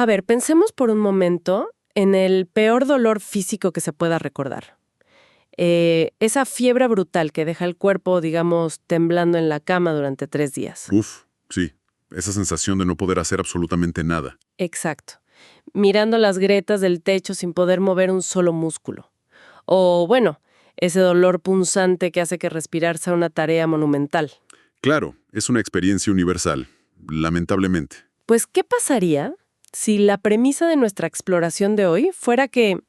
A ver, pensemos por un momento en el peor dolor físico que se pueda recordar. Esa fiebre brutal que deja el cuerpo, digamos, temblando en la cama durante 3 días. Uf, sí. Esa sensación de no poder hacer absolutamente nada. Exacto. Mirando las grietas del techo sin poder mover un solo músculo. O, bueno, ese dolor punzante que hace que respirar sea una tarea monumental. Claro, es una experiencia universal, lamentablemente. Pues, ¿qué pasaría si la premisa de nuestra exploración de hoy fuera que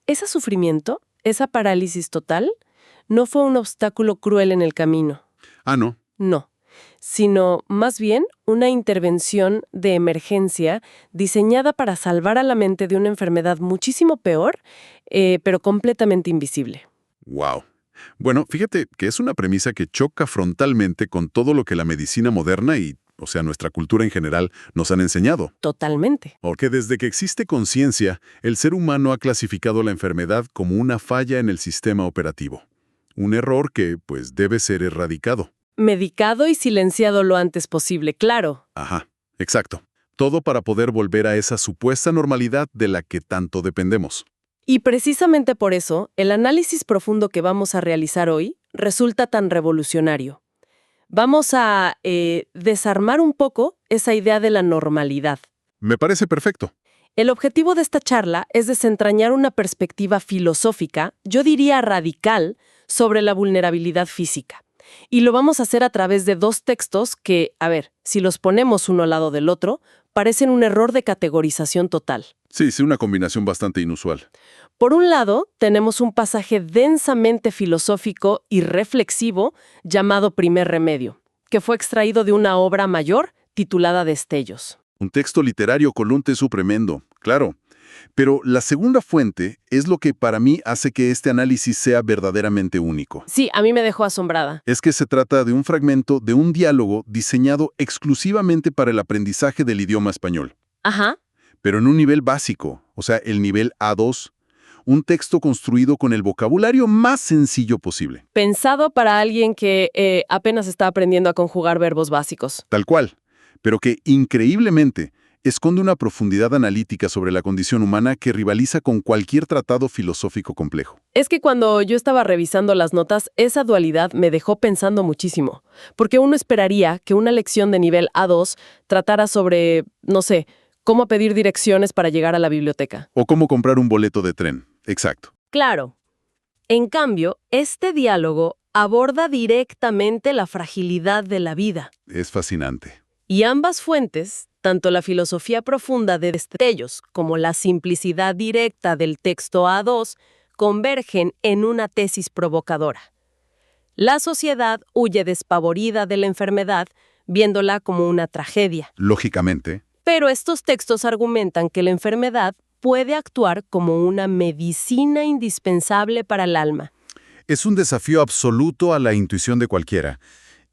ese sufrimiento, esa parálisis total, no fue un obstáculo cruel en el camino? Ah, no. No, sino más bien una intervención de emergencia diseñada para salvar a la mente de una enfermedad muchísimo peor, pero completamente invisible. Wow. Bueno, fíjate que es una premisa que choca frontalmente con todo lo que la medicina moderna y, o sea, nuestra cultura en general, nos han enseñado. Totalmente. Porque desde que existe conciencia, el ser humano ha clasificado la enfermedad como una falla en el sistema operativo. Un error que, pues, debe ser erradicado. Medicado y silenciado lo antes posible, claro. Ajá, exacto. Todo para poder volver a esa supuesta normalidad de la que tanto dependemos. Y precisamente por eso, el análisis profundo que vamos a realizar hoy resulta tan revolucionario. Vamos a desarmar un poco esa idea de la normalidad. Me parece perfecto. El objetivo de esta charla es desentrañar una perspectiva filosófica, yo diría radical, sobre la vulnerabilidad física. Y lo vamos a hacer a través de 2 textos que, a ver, si los ponemos uno al lado del otro, parecen un error de categorización total. Sí, una combinación bastante inusual. Por un lado, tenemos un pasaje densamente filosófico y reflexivo llamado Primer Remedio, que fue extraído de una obra mayor titulada Destellos. Un texto literario con un teso tremendo, claro. Pero la segunda fuente es lo que para mí hace que este análisis sea verdaderamente único. Sí, a mí me dejó asombrada. Es que se trata de un fragmento de un diálogo diseñado exclusivamente para el aprendizaje del idioma español. Ajá. Pero en un nivel básico, o sea, el nivel A2, un texto construido con el vocabulario más sencillo posible. Pensado para alguien que apenas está aprendiendo a conjugar verbos básicos. Tal cual, pero que increíblemente esconde una profundidad analítica sobre la condición humana que rivaliza con cualquier tratado filosófico complejo. Es que cuando yo estaba revisando las notas, esa dualidad me dejó pensando muchísimo. Porque uno esperaría que una lección de nivel A2 tratara sobre, no sé, cómo pedir direcciones para llegar a la biblioteca. O cómo comprar un boleto de tren. Exacto. Claro. En cambio, este diálogo aborda directamente la fragilidad de la vida. Es fascinante. Y ambas fuentes, tanto la filosofía profunda de Destellos como la simplicidad directa del texto A2, convergen en una tesis provocadora. La sociedad huye despavorida de la enfermedad, viéndola como una tragedia. Lógicamente. Pero estos textos argumentan que la enfermedad puede actuar como una medicina indispensable para el alma. Es un desafío absoluto a la intuición de cualquiera.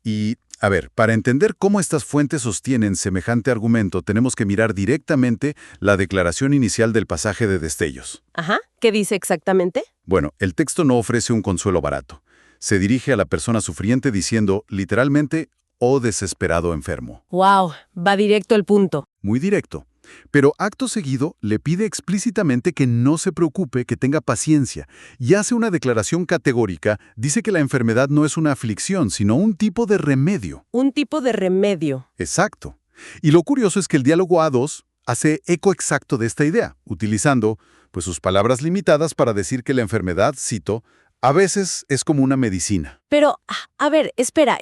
Y, a ver, para entender cómo estas fuentes sostienen semejante argumento, tenemos que mirar directamente la declaración inicial del pasaje de Destellos. Ajá. ¿Qué dice exactamente? Bueno, el texto no ofrece un consuelo barato. Se dirige a la persona sufriente diciendo, literalmente, «Oh desesperado enfermo». ¡Wow! Va directo al punto. Muy directo. Pero acto seguido le pide explícitamente que no se preocupe, que tenga paciencia, y hace una declaración categórica, dice que la enfermedad no es una aflicción, sino un tipo de remedio. Un tipo de remedio. Exacto. Y lo curioso es que el diálogo A2 hace eco exacto de esta idea, utilizando pues sus palabras limitadas para decir que la enfermedad, cito, a veces es como una medicina. Pero, a ver, espera.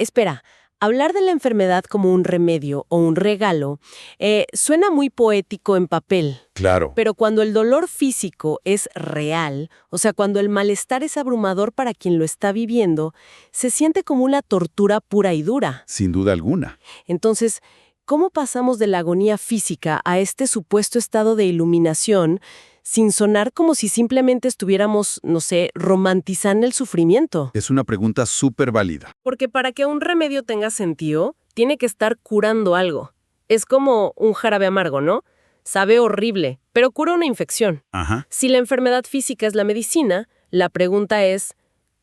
Hablar de la enfermedad como un remedio o un regalo suena muy poético en papel. Claro. Pero cuando el dolor físico es real, o sea, cuando el malestar es abrumador para quien lo está viviendo, se siente como una tortura pura y dura. Sin duda alguna. Entonces, ¿cómo pasamos de la agonía física a este supuesto estado de iluminación sin sonar como si simplemente estuviéramos, no sé, romantizando el sufrimiento? Es una pregunta súper válida. Porque para que un remedio tenga sentido, tiene que estar curando algo. Es como un jarabe amargo, ¿no? Sabe horrible, pero cura una infección. Ajá. Si la enfermedad física es la medicina, la pregunta es,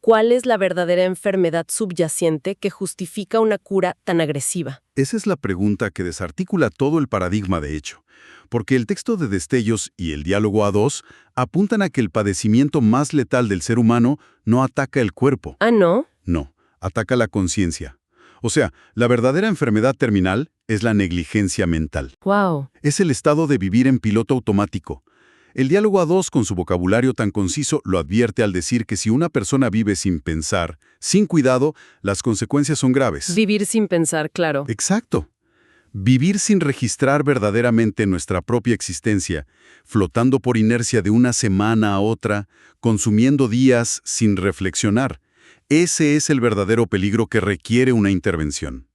¿Cuál es la verdadera enfermedad subyacente que justifica una cura tan agresiva? Esa es la pregunta que desarticula todo el paradigma de hecho, porque el texto de Destellos y el diálogo a dos apuntan a que el padecimiento más letal del ser humano no ataca el cuerpo. Ah, ¿no? No, ataca la conciencia. O sea, la verdadera enfermedad terminal es la negligencia mental. Wow. Es el estado de vivir en piloto automático. El diálogo a dos, con su vocabulario tan conciso, lo advierte al decir que si una persona vive sin pensar, sin cuidado, las consecuencias son graves. Vivir sin pensar, claro. Exacto. Vivir sin registrar verdaderamente nuestra propia existencia, flotando por inercia de una semana a otra, consumiendo días sin reflexionar. Ese es el verdadero peligro que requiere una intervención.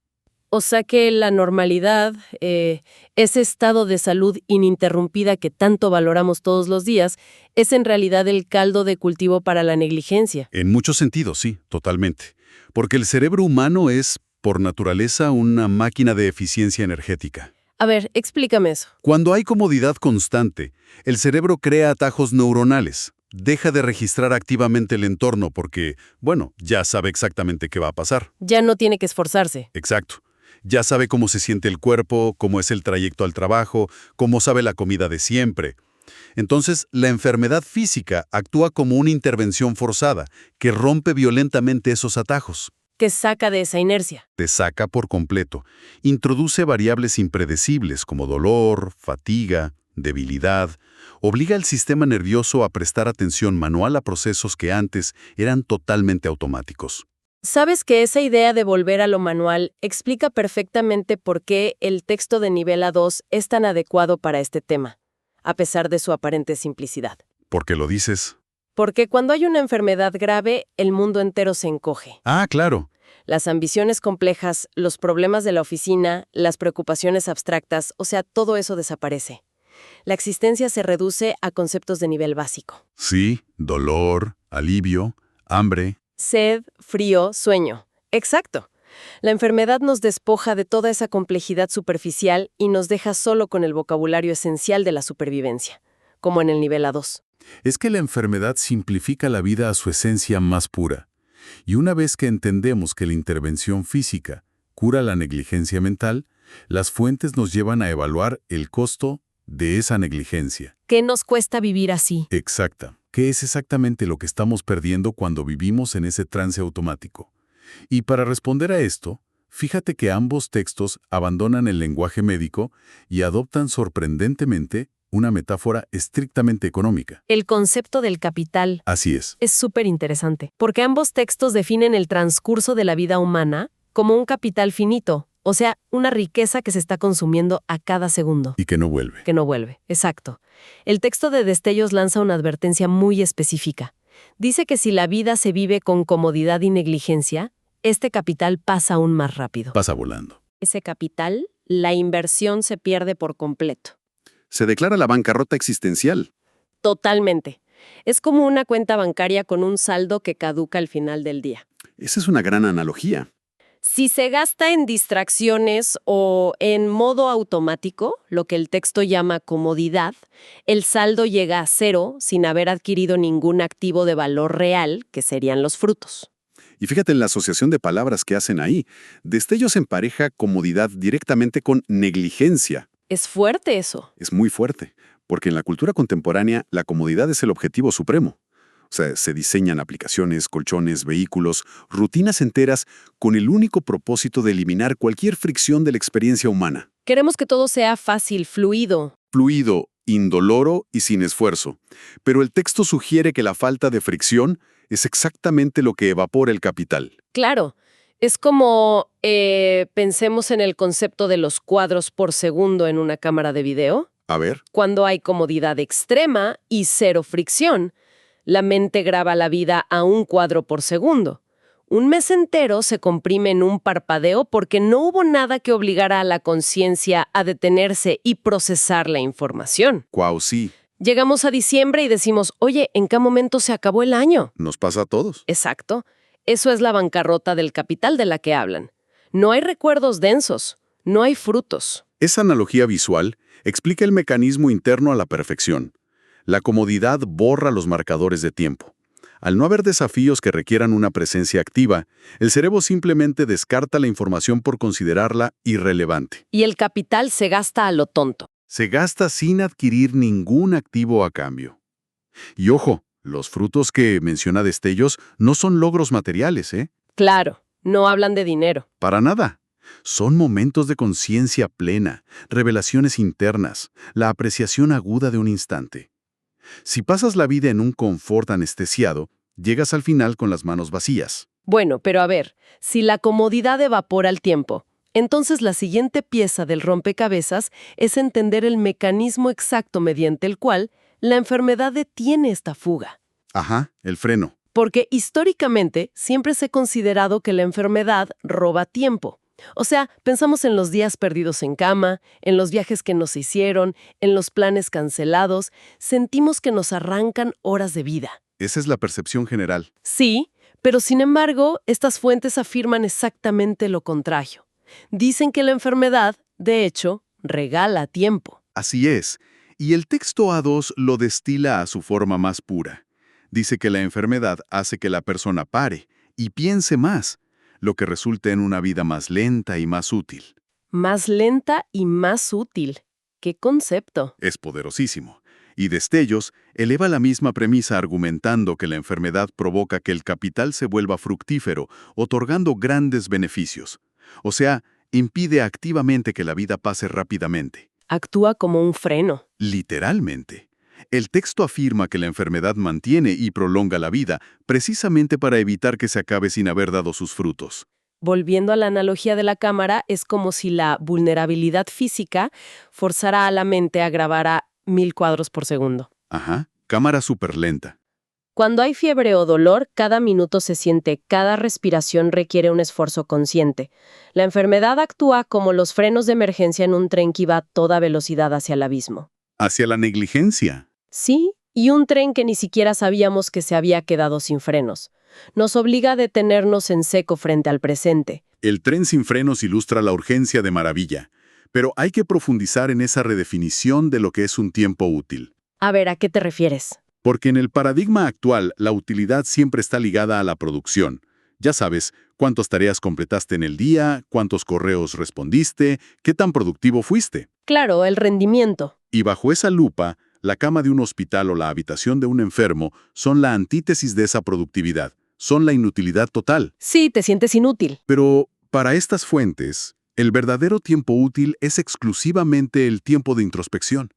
O sea que la normalidad, ese estado de salud ininterrumpida que tanto valoramos todos los días, es en realidad el caldo de cultivo para la negligencia. En muchos sentidos, sí, totalmente. Porque el cerebro humano es, por naturaleza, una máquina de eficiencia energética. A ver, explícame eso. Cuando hay comodidad constante, el cerebro crea atajos neuronales. Deja de registrar activamente el entorno porque, bueno, ya sabe exactamente qué va a pasar. Ya no tiene que esforzarse. Exacto. Ya sabe cómo se siente el cuerpo, cómo es el trayecto al trabajo, cómo sabe la comida de siempre. Entonces, la enfermedad física actúa como una intervención forzada que rompe violentamente esos atajos. Que saca de esa inercia. Te saca por completo. Introduce variables impredecibles como dolor, fatiga, debilidad. Obliga al sistema nervioso a prestar atención manual a procesos que antes eran totalmente automáticos. ¿Sabes que esa idea de volver a lo manual explica perfectamente por qué el texto de nivel A2 es tan adecuado para este tema, a pesar de su aparente simplicidad? ¿Por qué lo dices? Porque cuando hay una enfermedad grave, el mundo entero se encoge. Ah, claro. Las ambiciones complejas, los problemas de la oficina, las preocupaciones abstractas, o sea, todo eso desaparece. La existencia se reduce a conceptos de nivel básico. Sí, dolor, alivio, hambre. Sed, frío, sueño. Exacto. La enfermedad nos despoja de toda esa complejidad superficial y nos deja solo con el vocabulario esencial de la supervivencia, como en el nivel A2. Es que la enfermedad simplifica la vida a su esencia más pura. Y una vez que entendemos que la intervención física cura la negligencia mental, las fuentes nos llevan a evaluar el costo de esa negligencia. ¿Qué nos cuesta vivir así? Exacta. ¿Qué es exactamente lo que estamos perdiendo cuando vivimos en ese trance automático? Y para responder a esto, fíjate que ambos textos abandonan el lenguaje médico y adoptan sorprendentemente una metáfora estrictamente económica. El concepto del capital Así es. es súper interesante, porque ambos textos definen el transcurso de la vida humana como un capital finito, o sea, una riqueza que se está consumiendo a cada segundo. Y que no vuelve. Que no vuelve, exacto. El texto de Destellos lanza una advertencia muy específica. Dice que si la vida se vive con comodidad y negligencia, este capital pasa aún más rápido. Pasa volando. Ese capital, la inversión se pierde por completo. Se declara la bancarrota existencial. Totalmente. Es como una cuenta bancaria con un saldo que caduca al final del día. Esa es una gran analogía. Si se gasta en distracciones o en modo automático, lo que el texto llama comodidad, el saldo llega a cero sin haber adquirido ningún activo de valor real, que serían los frutos. Y fíjate en la asociación de palabras que hacen ahí. Destellos empareja comodidad directamente con negligencia. Es fuerte eso. Es muy fuerte, porque en la cultura contemporánea la comodidad es el objetivo supremo. O sea, se diseñan aplicaciones, colchones, vehículos, rutinas enteras con el único propósito de eliminar cualquier fricción de la experiencia humana. Queremos que todo sea fácil, fluido. Fluido, indoloro y sin esfuerzo. Pero el texto sugiere que la falta de fricción es exactamente lo que evapora el capital. Claro, es como, pensemos en el concepto de los cuadros por segundo en una cámara de video. A ver. Cuando hay comodidad extrema y cero fricción, la mente graba la vida a un cuadro por segundo. Un mes entero se comprime en un parpadeo porque no hubo nada que obligara a la conciencia a detenerse y procesar la información. ¡Guau, sí! Llegamos a diciembre y decimos, oye, ¿en qué momento se acabó el año? Nos pasa a todos. Exacto. Eso es la bancarrota del capital de la que hablan. No hay recuerdos densos, no hay frutos. Esa analogía visual explica el mecanismo interno a la perfección. La comodidad borra los marcadores de tiempo. Al no haber desafíos que requieran una presencia activa, el cerebro simplemente descarta la información por considerarla irrelevante. Y el capital se gasta a lo tonto. Se gasta sin adquirir ningún activo a cambio. Y ojo, los frutos que menciona Destellos no son logros materiales, ¿eh? Claro, no hablan de dinero. Para nada. Son momentos de conciencia plena, revelaciones internas, la apreciación aguda de un instante. Si pasas la vida en un confort anestesiado, llegas al final con las manos vacías. Bueno, pero a ver, si la comodidad evapora el tiempo, entonces la siguiente pieza del rompecabezas es entender el mecanismo exacto mediante el cual la enfermedad detiene esta fuga. Ajá, el freno. Porque históricamente siempre se ha considerado que la enfermedad roba tiempo. O sea, pensamos en los días perdidos en cama, en los viajes que nos hicieron, en los planes cancelados, sentimos que nos arrancan horas de vida. Esa es la percepción general. Sí, pero sin embargo, estas fuentes afirman exactamente lo contrario. Dicen que la enfermedad, de hecho, regala tiempo. Así es, y el texto A2 lo destila a su forma más pura. Dice que la enfermedad hace que la persona pare y piense más, lo que resulta en una vida más lenta y más útil. Más lenta y más útil. ¿Qué concepto? Es poderosísimo. Y Destellos eleva la misma premisa argumentando que la enfermedad provoca que el capital se vuelva fructífero, otorgando grandes beneficios. O sea, impide activamente que la vida pase rápidamente. Actúa como un freno. Literalmente. El texto afirma que la enfermedad mantiene y prolonga la vida precisamente para evitar que se acabe sin haber dado sus frutos. Volviendo a la analogía de la cámara, es como si la vulnerabilidad física forzara a la mente a grabar a 1000 cuadros por segundo. Ajá, cámara superlenta. Cuando hay fiebre o dolor, cada minuto se siente, cada respiración requiere un esfuerzo consciente. La enfermedad actúa como los frenos de emergencia en un tren que iba a toda velocidad hacia el abismo. Hacia la negligencia. Sí, y un tren que ni siquiera sabíamos que se había quedado sin frenos. Nos obliga a detenernos en seco frente al presente. El tren sin frenos ilustra la urgencia de maravilla, pero hay que profundizar en esa redefinición de lo que es un tiempo útil. A ver, ¿a qué te refieres? Porque en el paradigma actual, la utilidad siempre está ligada a la producción. Ya sabes, cuántas tareas completaste en el día, cuántos correos respondiste, qué tan productivo fuiste. Claro, el rendimiento. Y bajo esa lupa, la cama de un hospital o la habitación de un enfermo son la antítesis de esa productividad. Son la inutilidad total. Sí, te sientes inútil. Pero para estas fuentes, el verdadero tiempo útil es exclusivamente el tiempo de introspección.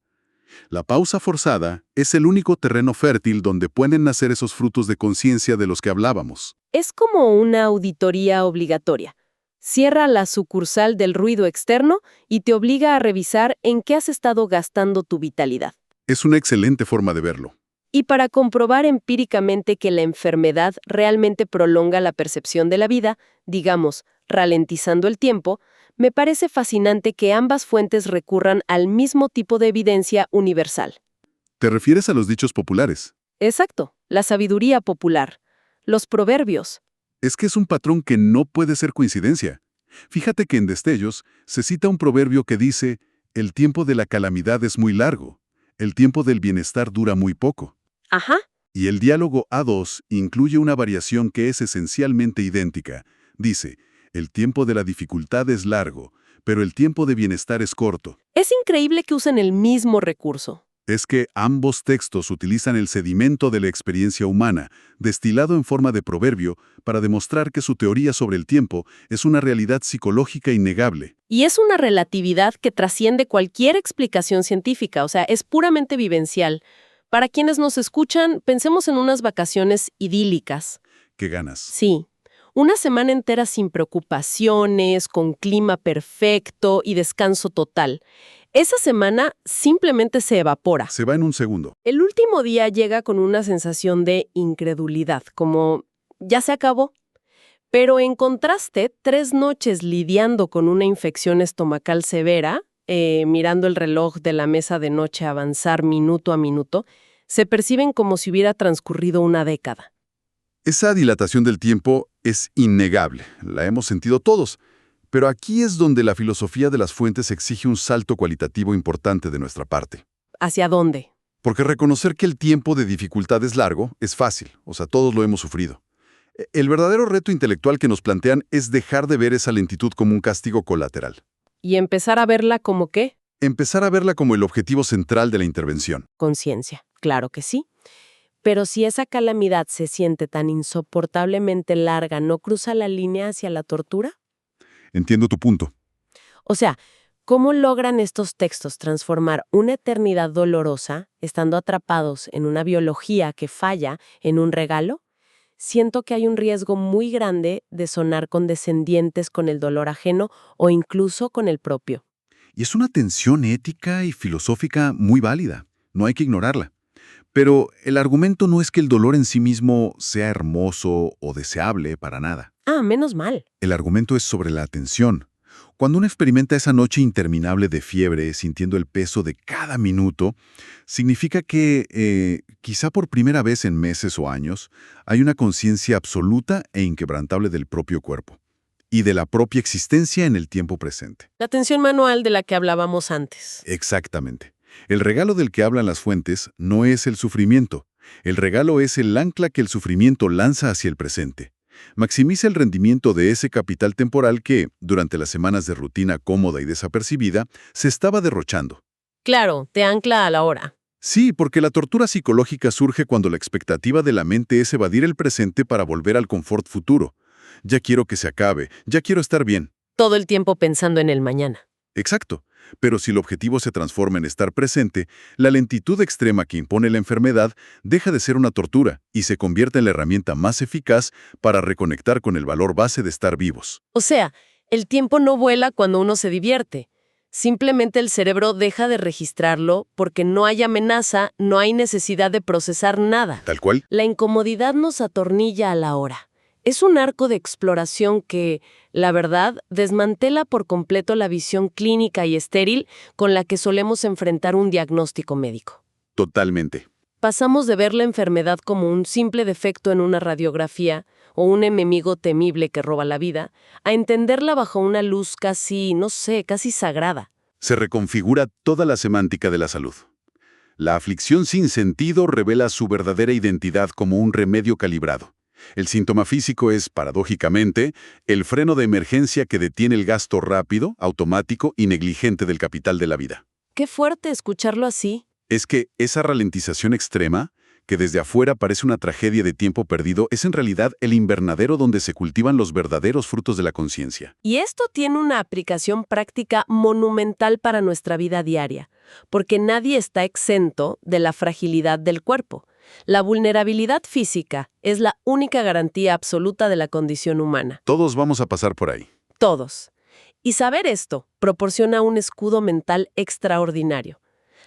La pausa forzada es el único terreno fértil donde pueden nacer esos frutos de conciencia de los que hablábamos. Es como una auditoría obligatoria. Cierra la sucursal del ruido externo y te obliga a revisar en qué has estado gastando tu vitalidad. Es una excelente forma de verlo. Y para comprobar empíricamente que la enfermedad realmente prolonga la percepción de la vida, digamos, ralentizando el tiempo, me parece fascinante que ambas fuentes recurran al mismo tipo de evidencia universal. ¿Te refieres a los dichos populares? Exacto, la sabiduría popular, los proverbios. Es que es un patrón que no puede ser coincidencia. Fíjate que en Destellos se cita un proverbio que dice: el tiempo de la calamidad es muy largo, el tiempo del bienestar dura muy poco. Ajá. Y el diálogo A2 incluye una variación que es esencialmente idéntica. Dice: el tiempo de la dificultad es largo, pero el tiempo de bienestar es corto. Es increíble que usen el mismo recurso. Es que ambos textos utilizan el sedimento de la experiencia humana, destilado en forma de proverbio, para demostrar que su teoría sobre el tiempo es una realidad psicológica innegable. Y es una relatividad que trasciende cualquier explicación científica, o sea, es puramente vivencial. Para quienes nos escuchan, pensemos en unas vacaciones idílicas. ¿Qué ganas? Sí, una semana entera sin preocupaciones, con clima perfecto y descanso total. Esa semana simplemente se evapora. Se va en un segundo. El último día llega con una sensación de incredulidad, como ya se acabó. Pero en contraste, 3 noches lidiando con una infección estomacal severa, mirando el reloj de la mesa de noche avanzar minuto a minuto, se perciben como si hubiera transcurrido una década. Esa dilatación del tiempo es innegable, la hemos sentido todos. Pero aquí es donde la filosofía de las fuentes exige un salto cualitativo importante de nuestra parte. ¿Hacia dónde? Porque reconocer que el tiempo de dificultad es largo es fácil, o sea, todos lo hemos sufrido. El verdadero reto intelectual que nos plantean es dejar de ver esa lentitud como un castigo colateral. Y empezar a verla como ¿qué? Empezar a verla como el objetivo central de la intervención. Conciencia. Claro que sí. Pero si esa calamidad se siente tan insoportablemente larga, ¿no cruza la línea hacia la tortura? Entiendo tu punto. O sea, ¿cómo logran estos textos transformar una eternidad dolorosa, estando atrapados en una biología que falla, en un regalo? Siento que hay un riesgo muy grande de sonar condescendientes con el dolor ajeno o incluso con el propio. Y es una tensión ética y filosófica muy válida. No hay que ignorarla. Pero el argumento no es que el dolor en sí mismo sea hermoso o deseable para nada. Ah, menos mal. El argumento es sobre la atención. Cuando uno experimenta esa noche interminable de fiebre, sintiendo el peso de cada minuto, significa que, quizá por primera vez en meses o años, hay una conciencia absoluta e inquebrantable del propio cuerpo y de la propia existencia en el tiempo presente. La tensión manual de la que hablábamos antes. Exactamente. El regalo del que hablan las fuentes no es el sufrimiento. El regalo es el ancla que el sufrimiento lanza hacia el presente. Maximiza el rendimiento de ese capital temporal que, durante las semanas de rutina cómoda y desapercibida, se estaba derrochando. Claro, te ancla a la hora. Sí, porque la tortura psicológica surge cuando la expectativa de la mente es evadir el presente para volver al confort futuro. Ya quiero que se acabe, ya quiero estar bien. Todo el tiempo pensando en el mañana. Exacto. Pero si el objetivo se transforma en estar presente, la lentitud extrema que impone la enfermedad deja de ser una tortura y se convierte en la herramienta más eficaz para reconectar con el valor base de estar vivos. O sea, el tiempo no vuela cuando uno se divierte. Simplemente el cerebro deja de registrarlo porque no hay amenaza, no hay necesidad de procesar nada. Tal cual. La incomodidad nos atornilla a la hora. Es un arco de exploración que, la verdad, desmantela por completo la visión clínica y estéril con la que solemos enfrentar un diagnóstico médico. Totalmente. Pasamos de ver la enfermedad como un simple defecto en una radiografía o un enemigo temible que roba la vida, a entenderla bajo una luz casi, no sé, casi sagrada. Se reconfigura toda la semántica de la salud. La aflicción sin sentido revela su verdadera identidad como un remedio calibrado. El síntoma físico es, paradójicamente, el freno de emergencia que detiene el gasto rápido, automático y negligente del capital de la vida. Qué fuerte escucharlo así. Es que esa ralentización extrema, que desde afuera parece una tragedia de tiempo perdido, es en realidad el invernadero donde se cultivan los verdaderos frutos de la conciencia. Y esto tiene una aplicación práctica monumental para nuestra vida diaria, porque nadie está exento de la fragilidad del cuerpo. La vulnerabilidad física es la única garantía absoluta de la condición humana. Todos vamos a pasar por ahí. Todos. Y saber esto proporciona un escudo mental extraordinario.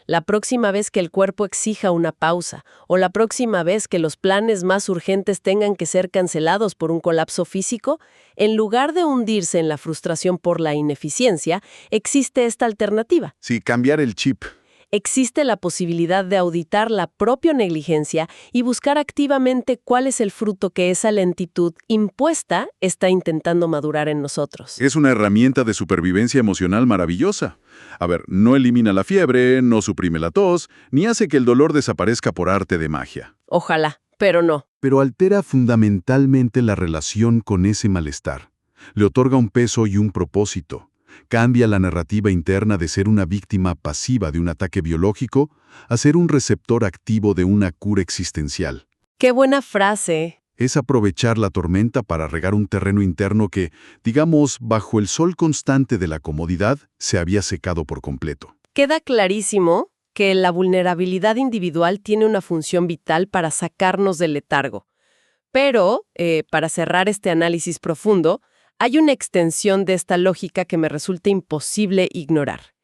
La próxima vez que el cuerpo exija una pausa, o la próxima vez que los planes más urgentes tengan que ser cancelados por un colapso físico, en lugar de hundirse en la frustración por la ineficiencia, existe esta alternativa. Sí, cambiar el chip. Existe la posibilidad de auditar la propia negligencia y buscar activamente cuál es el fruto que esa lentitud impuesta está intentando madurar en nosotros. Es una herramienta de supervivencia emocional maravillosa. A ver, no elimina la fiebre, no suprime la tos, ni hace que el dolor desaparezca por arte de magia. Ojalá, pero no. Pero altera fundamentalmente la relación con ese malestar. Le otorga un peso y un propósito. Cambia la narrativa interna de ser una víctima pasiva de un ataque biológico a ser un receptor activo de una cura existencial. ¡Qué buena frase! Es aprovechar la tormenta para regar un terreno interno que, digamos, bajo el sol constante de la comodidad, se había secado por completo. Queda clarísimo que la vulnerabilidad individual tiene una función vital para sacarnos del letargo. Pero, para cerrar este análisis profundo, hay una extensión de esta lógica que me resulta imposible ignorar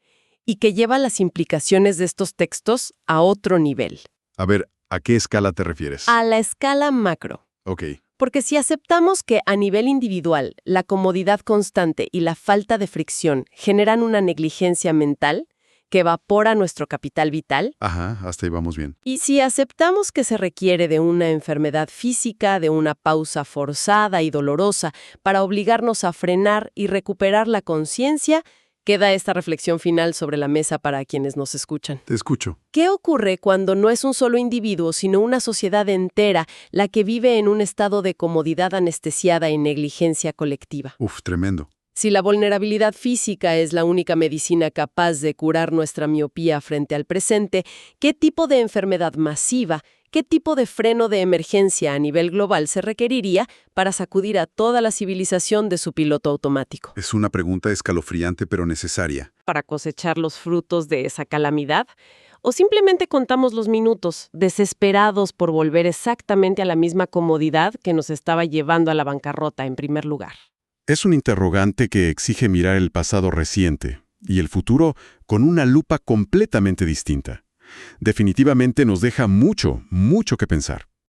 y que lleva las implicaciones de estos textos a otro nivel. A ver, ¿a qué escala te refieres? A la escala macro. Ok. Porque si aceptamos que a nivel individual la comodidad constante y la falta de fricción generan una negligencia mental que evapora nuestro capital vital, Ajá, hasta ahí vamos bien. y si aceptamos que se requiere de una enfermedad física, de una pausa forzada y dolorosa para obligarnos a frenar y recuperar la conciencia, Queda esta reflexión final sobre la mesa para quienes nos escuchan. Te escucho. ¿Qué ocurre cuando no es un solo individuo, sino una sociedad entera la que vive en un estado de comodidad anestesiada y negligencia colectiva? Uf, tremendo. Si la vulnerabilidad física es la única medicina capaz de curar nuestra miopía frente al presente, ¿qué tipo de enfermedad masiva, qué tipo de freno de emergencia a nivel global se requeriría para sacudir a toda la civilización de su piloto automático? Es una pregunta escalofriante pero necesaria. ¿Para cosechar los frutos de esa calamidad? ¿O simplemente contamos los minutos, desesperados por volver exactamente a la misma comodidad que nos estaba llevando a la bancarrota en primer lugar? Es un interrogante que exige mirar el pasado reciente y el futuro con una lupa completamente distinta. Definitivamente nos deja mucho, mucho que pensar.